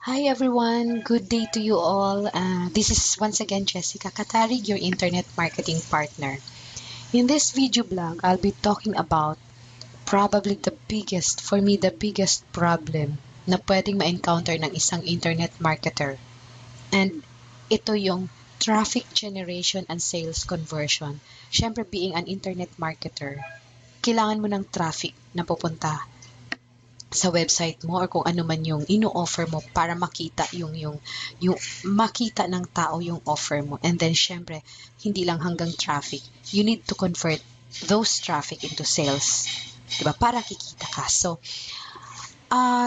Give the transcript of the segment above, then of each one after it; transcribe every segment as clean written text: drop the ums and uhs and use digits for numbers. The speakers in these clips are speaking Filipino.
Hi everyone, good day to you all. This is once again Jessica Katarig, your internet marketing partner. In this video blog, I'll be talking about probably the biggest problem na pwedeng ma-encounter ng isang internet marketer. And ito yung traffic generation and sales conversion. Siyempre, being an internet marketer, kailangan mo ng traffic na pupunta sa website mo or kung ano man yung ino-offer mo para makita yung makita ng tao yung offer mo. And then syempre, hindi lang hanggang traffic. You need to convert those traffic into sales. 'Di ba? Para kikita ka. So,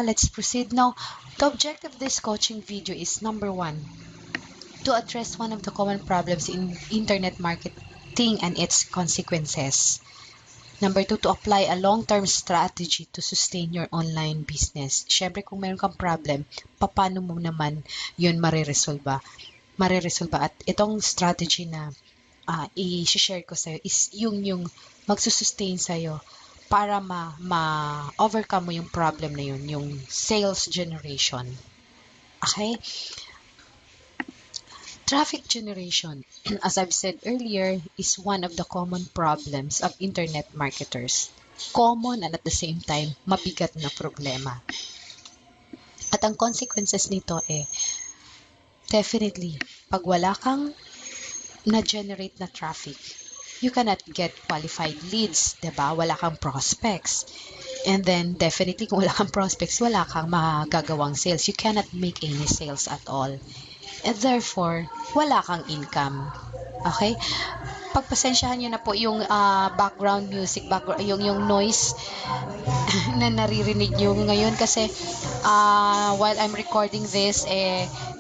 let's proceed now. The objective of this coaching video is number 1, to address one of the common problems in internet marketing and its consequences. Number 2, to apply a long-term strategy to sustain your online business. Siyempre, kung meron kang problem, paano mo naman yun mariresolba? At itong strategy na i-share ko sa'yo is yung magsusustain sa'yo para ma-overcome mo yung problem na yun, yung sales generation. Okay? Traffic generation, as I've said earlier, is one of the common problems of internet marketers. Common and at the same time, mabigat na problema. At ang consequences nito definitely, pag wala kang na-generate na traffic, you cannot get qualified leads, diba? Wala kang prospects. And then, definitely, kung wala kang prospects, wala kang magagawang sales. You cannot make any sales at all. And therefore, wala kang income. Okay? Pagpasensyahan nyo na po yung background music, yung noise na naririnig nyo ngayon kasi while I'm recording this,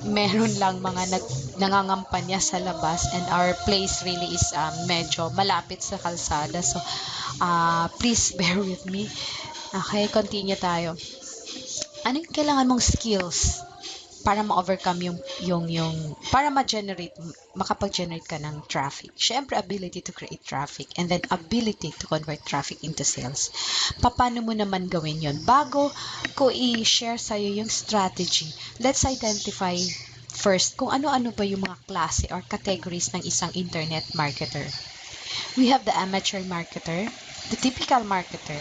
meron lang mga nangangampanya sa labas and our place really is medyo malapit sa kalsada. So, please bear with me. Okay, continue tayo. Ano yung kailangan mong skills para ma-overcome para makapag-generate ka ng traffic? Syempre, ability to create traffic and then ability to convert traffic into sales. Paano mo naman gawin yon? Bago ko i-share sa'yo yung strategy, let's identify first kung ano-ano ba yung mga klase or categories ng isang internet marketer. We have the amateur marketer, the typical marketer,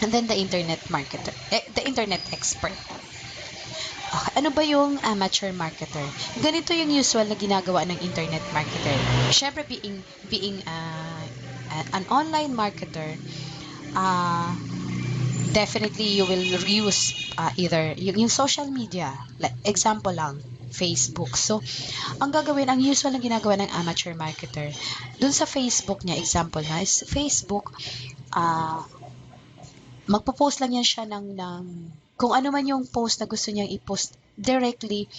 and then the internet marketer, the internet expert. Okay, ano ba yung amateur marketer? Ganito yung usual na ginagawa ng internet marketer. Siyempre, being an online marketer, definitely you will use either yung social media. Like, example lang, Facebook. So, ang usual na ginagawa ng amateur marketer, dun sa Facebook niya, example na, is Facebook, magpo-post lang yan siya ng kung ano man yung post na gusto niyang i-post directly,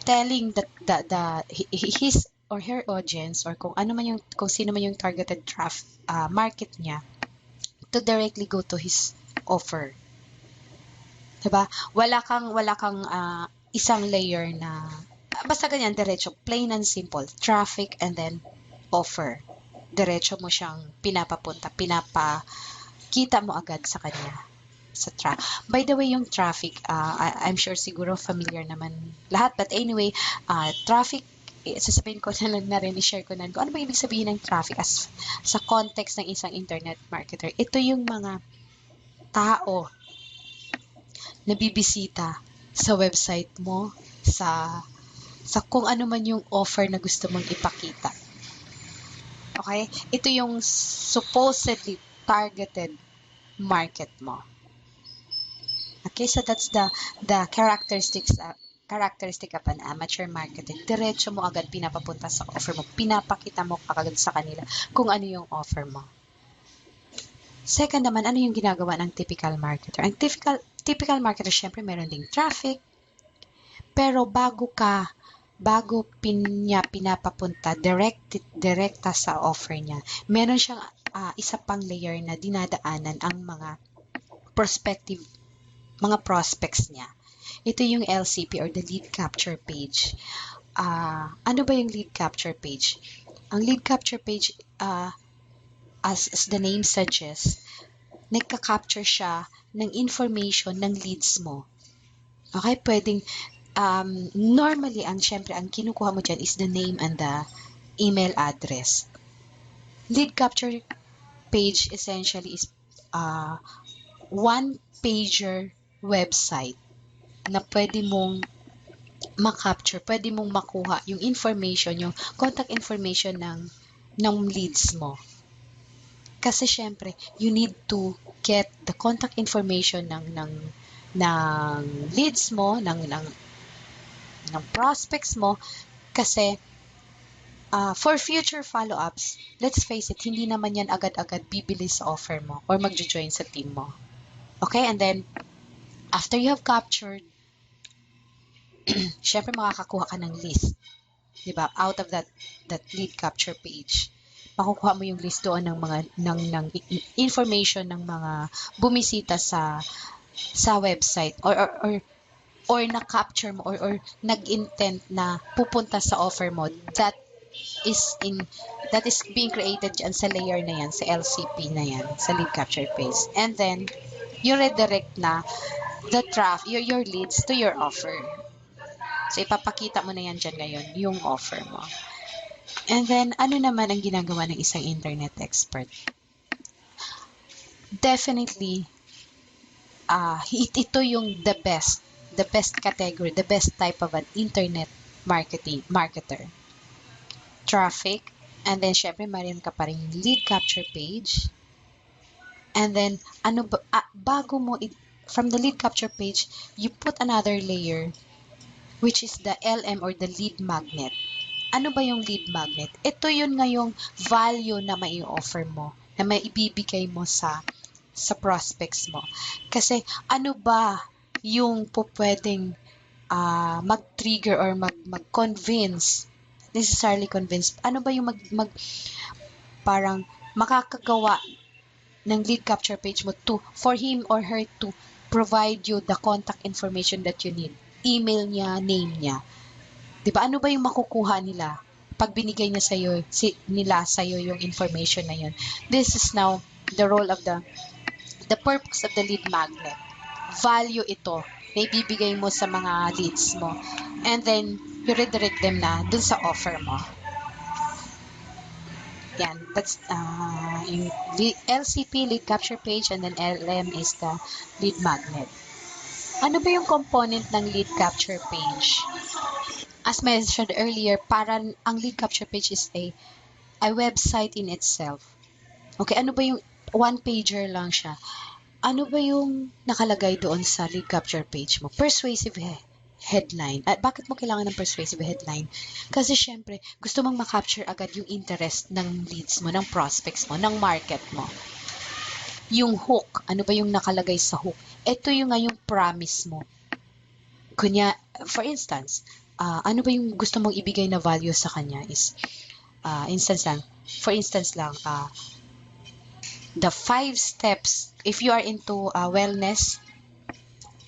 telling his or her audience or kung sino man yung targeted market niya to directly go to his offer. Diba? Wala kang isang layer na basta ganyan, diretso, plain and simple, traffic and then offer. Diretso mo siyang pinapakita mo agad sa kanya. By the way, yung traffic, I'm sure siguro familiar naman lahat. But anyway, traffic, sasabihin ko na rin, i-share ko na kung ano ba ibig sabihin ng traffic sa context ng isang internet marketer. Ito yung mga tao na bibisita sa website mo, sa kung ano man yung offer na gusto mong ipakita. Okay? Ito yung supposedly targeted market mo. Okay, so that's the characteristic of an amateur marketer. Diretso mo agad pinapapunta sa offer mo. Pinapakita mo agad sa kanila kung ano yung offer mo. Second naman, ano yung ginagawa ng typical marketer? Ang typical marketer, syempre meron ding traffic. Pero bago pinapapunta direkta sa offer niya, meron siyang isa pang layer na dinadaanan ang mga prospects niya. Ito yung LCP or the lead capture page. Ano ba yung lead capture page? Ang lead capture page, as the name suggests, nagka-capture siya ng information ng leads mo. Okay, pwedeng, normally, syempre, ang kinukuha mo dyan is the name and the email address. Lead capture page essentially is one-pager website na pwede mong ma-capture, pwede mong makuha yung information, yung contact information ng leads mo. Kasi syempre, you need to get the contact information ng leads mo, ng prospects mo, kasi for future follow-ups, let's face it, hindi naman yan agad-agad bibili sa offer mo or magjo-join sa team mo. Okay, and then after you have captured, syempre makakakuha ka ng list, 'di ba? Out of that lead capture page, makukuha mo yung list doon ng mga ng information ng mga bumisita sa website or na-capture mo or nag-intent na pupunta sa offer mo that is being created dyan sa layer na yan, sa LCP na yan, sa lead capture page. And then, you redirect na your leads to your offer. So, ipapakita mo na yan dyan ngayon, yung offer mo. And then, ano naman ang ginagawa ng isang internet expert? Definitely, ito yung the best category, the best type of an internet marketer. Traffic, and then syempre meron ka pa rin lead capture page. And then bago mo from the lead capture page, you put another layer which is the LM or the lead magnet. Ano ba yung lead magnet? Ito yun nga yung value na mai-offer mo, na maibibigay mo sa prospects mo. Kasi ano ba yung pwedeng mag-trigger or mag-convince, necessarily convince, ano ba yung parang makakagawa ng lead capture page mo for him or her to provide you the contact information that you need. Email niya, name niya. 'Di ba? Ano ba yung makukuha nila pag binigay niya sa'yo yung information na yun? This is now the role of the purpose of the lead magnet. Value ito na ibibigay mo sa mga leads mo. And then, you redirect them na dun sa offer mo. Yan, that's yung LCP, lead capture page, and then LM is the lead magnet. Ano ba yung component ng lead capture page? As mentioned earlier, parang ang lead capture page is a website in itself. Okay, ano ba yung one-pager lang siya? Ano ba yung nakalagay doon sa lead capture page mo? Persuasive headline. At bakit mo kailangan ng persuasive headline? Kasi syempre, gusto mong ma-capture agad yung interest ng leads mo, ng prospects mo, ng market mo. Yung hook, ano ba yung nakalagay sa hook? Ito yung nga yung promise mo. Kunya, for instance, ano ba yung gusto mong ibigay na value sa kanya is, for instance lang, the 5 steps, if you are into wellness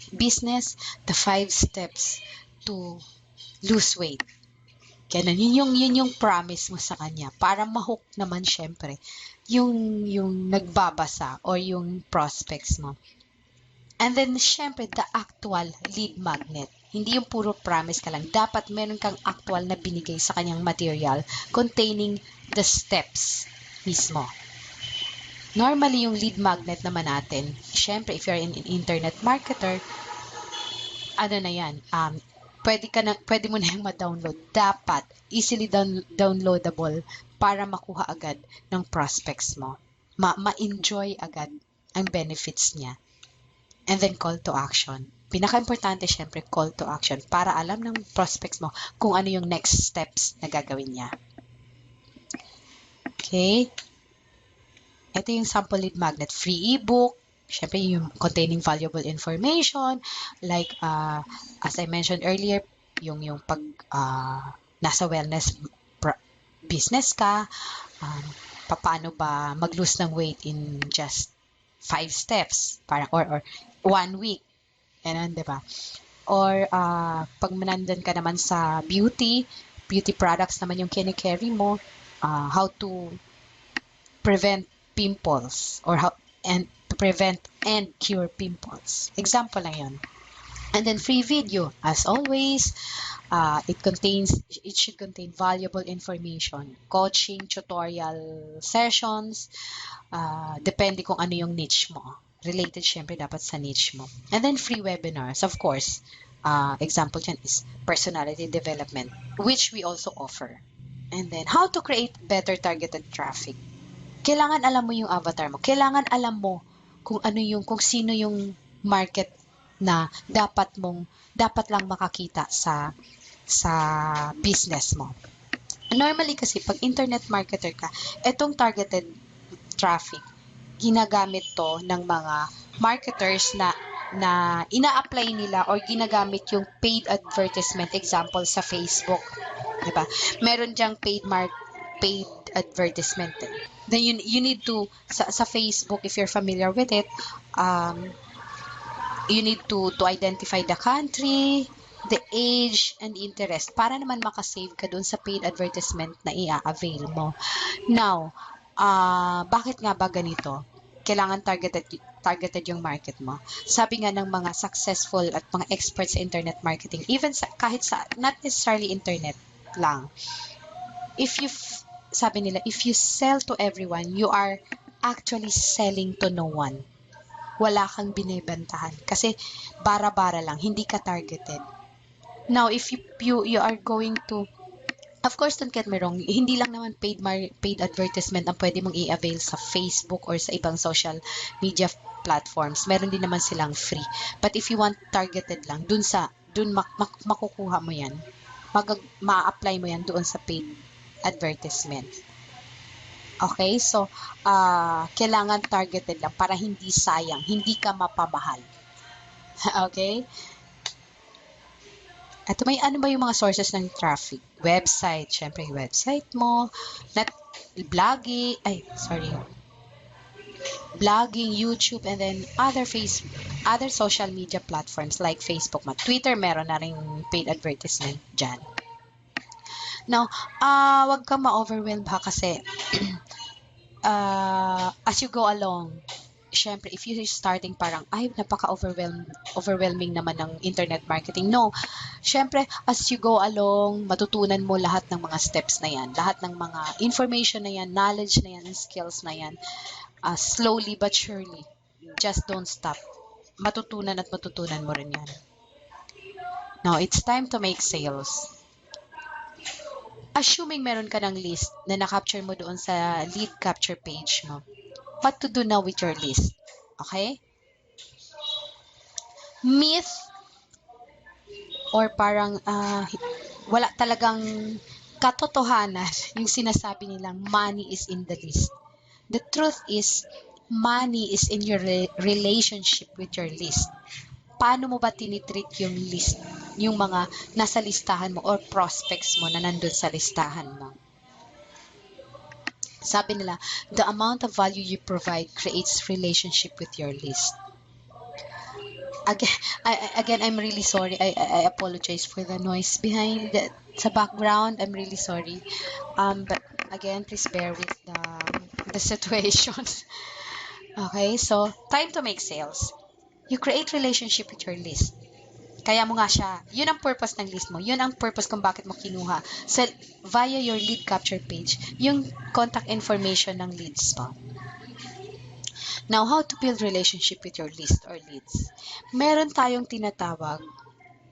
business, the 5 steps to lose weight. Ganun, yun yung promise mo sa kanya para ma-hook naman syempre yung nagbabasa or yung prospects mo. And then syempre the actual lead magnet. Hindi yung puro promise ka lang. Dapat meron kang actual na binigay sa kanyang material containing the steps mismo. Normally, yung lead magnet naman natin, syempre, if you're an internet marketer, ano na yan, pwede mo na yung ma-download. Dapat, easily downloadable para makuha agad ng prospects mo. Ma-enjoy agad ang benefits niya. And then, call to action. Pinaka-importante, syempre, call to action para alam ng prospects mo kung ano yung next steps na gagawin niya. Okay? Ito yung sample lead magnet. Free ebook, syempre yung containing valuable information, like as I mentioned earlier, yung pag nasa wellness business ka, paano ba mag-lose ng weight in just 5 steps, or 1 week, ganun, di ba? Or pag nandun ka naman sa beauty products naman yung kine-carry mo, how to prevent pimples or how to prevent and cure pimples. Example lang yun. And then free video, as always, it should contain valuable information, coaching, tutorial sessions, depende kung ano yung niche mo. Related syempre dapat sa niche mo. And then free webinars, of course. Example dyan is personality development, which we also offer. And then how to create better targeted traffic. Kailangan alam mo yung avatar mo. Kailangan alam mo kung sino yung market na dapat lang makakita sa business mo. Normally kasi pag internet marketer ka, etong targeted traffic, ginagamit to ng mga marketers na ina-apply nila or ginagamit yung paid advertisement, example sa Facebook, 'di ba? Meron diyang paid advertisement. Then you need to sa Facebook, if you're familiar with it, you need to identify the country, the age, and interest para naman makasave ka dun sa paid advertisement na i-avail mo. Now, bakit nga ba ganito? Kailangan targeted yung market mo. Sabi nga ng mga successful at mga experts sa internet marketing, even kahit sa not necessarily internet lang. Sabi nila, if you sell to everyone, you are actually selling to no one. Wala kang binebentahan kasi bara-bara lang, hindi ka targeted. Now, if you are going to, of course, don't get me wrong, hindi lang naman paid advertisement ang pwede mong i-avail sa Facebook or sa ibang social media platforms. Meron din naman silang free. But if you want targeted lang, dun makukuha mo yan. Ma-apply mo yan doon sa paid advertisement. Okay, so kailangan targeted lang para hindi sayang, hindi ka mapamahal. Okay? At ano ba yung mga sources ng traffic? Website, syempre yung website mo, blogging, YouTube, and then other social media platforms like Facebook, Twitter, meron na ring paid advertisement dyan. Now, wag kang ma-overwhelm ha kasi as you go along, syempre, if you're starting parang, napaka-overwhelming naman ng internet marketing. No. Syempre, as you go along, matutunan mo lahat ng mga steps na yan, lahat ng mga information na yan, knowledge na yan, and skills na yan. Slowly but surely. Just don't stop. Matutunan mo rin yan. Now, it's time to make sales. Assuming meron ka ng list na na-capture mo doon sa lead capture page mo, what to do now with your list? Okay? Myth or parang wala talagang katotohanan yung sinasabi nilang money is in the list. The truth is, money is in your relationship with your list. Paano mo ba tinitreat yung list, yung mga nasa listahan mo or prospects mo na nandun sa listahan mo? Sabi nila, the amount of value you provide creates relationship with your list. Again, I'm really sorry. I apologize for the noise behind sa background. I'm really sorry. But again, please bear with the situation. Okay, so time to make sales. You create relationship with your list. Kaya mo nga siya, yun ang purpose ng list mo. Yun ang purpose kung bakit mo kinuha. So, via your lead capture page, yung contact information ng leads mo. Now, how to build relationship with your list or leads? Meron tayong tinatawag,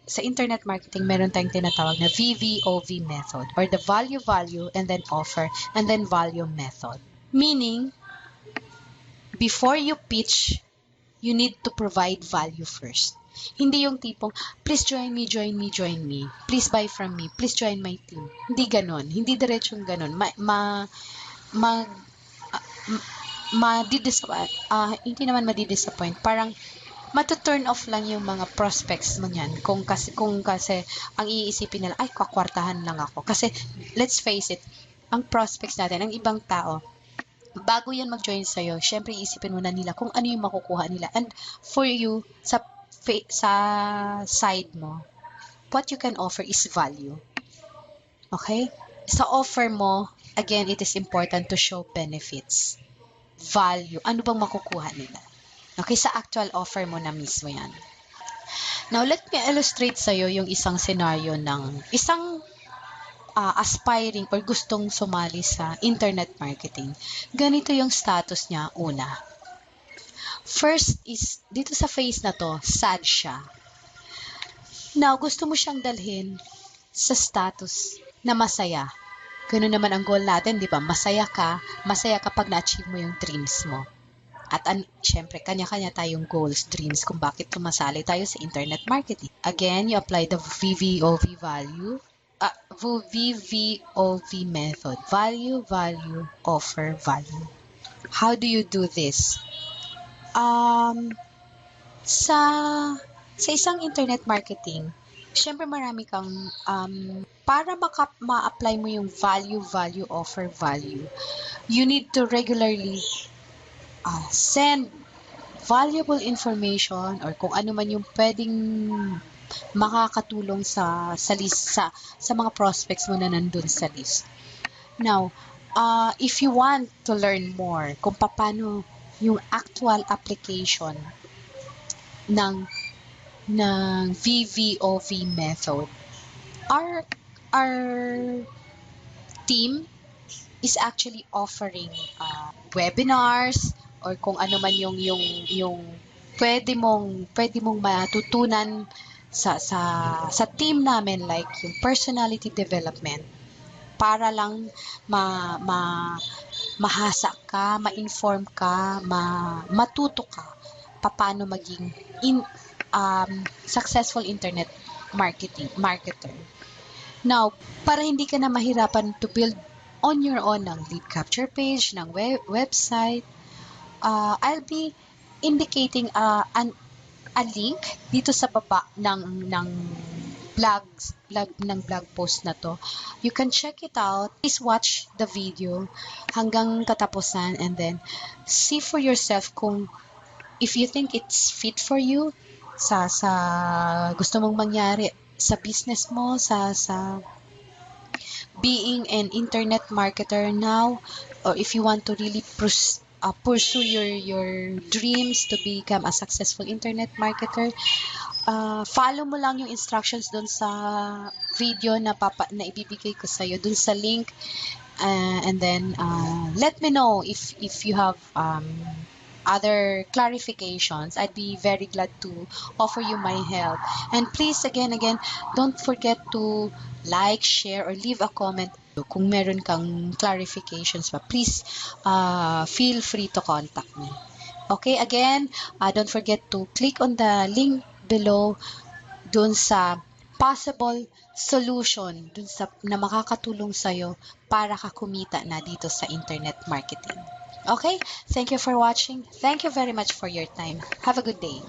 sa internet marketing, meron tayong tinatawag na VVOV method or the value, and then offer, and then value method. Meaning, before you pitch, you need to provide value first. Hindi yung tipong, please join me. Please buy from me. Please join my team. Hindi ganon. Hindi diretsong ganon. Hindi naman madi-disappoint. Parang, matu-turn off lang yung mga prospects mo niyan. Kung kasi ang iisipin nila, ay, kakwartahan lang ako. Kasi, let's face it, ang prospects natin, ang ibang tao, bago yan mag-join sa'yo, syempre iisipin muna nila kung ano yung makukuha nila. And for you, sa side mo, what you can offer is value. Okay? Sa offer mo, again, it is important to show benefits. Value. Ano bang makukuha nila? Okay? Sa actual offer mo na mismo yan. Now, let me illustrate sa'yo yung isang scenario ng isang aspiring or gustong sumali sa internet marketing. Ganito yung status niya una. First is, dito sa phase na to, sad siya. Now, gusto mo siyang dalhin sa status na masaya. Ganun naman ang goal natin, di ba? Masaya ka pag na-achieve mo yung dreams mo. At syempre, kanya-kanya tayong goals, dreams kung bakit tumasali tayo sa internet marketing. Again, you apply the VVOV value, VVOV method. Value, value, offer, value. How do you do this? Sa isang internet marketing, syempre marami kang, para ma-apply mo yung value, value, offer, value, you need to regularly send valuable information or kung ano man yung pwedeng makakatulong sa list, sa mga prospects mo na nandun sa list. Now, if you want to learn more kung paano yung actual application ng VVOV method, our team is actually offering webinars or kung ano man yung pwede mong matutunan sa team namin, like yung personality development, para lang mahasa ka, ma-inform ka, matuto ka paano maging successful internet marketer. Now, para hindi ka na mahirapan to build on your own ng lead capture page, ng website, I'll be indicating a link dito sa baba ng blog post na to. You can check it out. Please watch the video hanggang katapusan and then see for yourself kung if you think it's fit for you sa gusto mong mangyari sa business mo, sa being an internet marketer now, or if you want to really pursue your dreams to become a successful internet marketer, follow mo lang yung instructions dun sa video na ibibigay ko sa'yo, dun sa link, and then let me know if you have other clarifications. I'd be very glad to offer you my help. And please, again, don't forget to like, share, or leave a comment. Kung meron kang clarifications pa, please feel free to contact me. Okay, again, don't forget to click on the link below dun sa possible solution dun sa na makakatulong sa'yo para ka kumita na dito sa internet marketing. Okay, thank you for watching. Thank you very much for your time. Have a good day.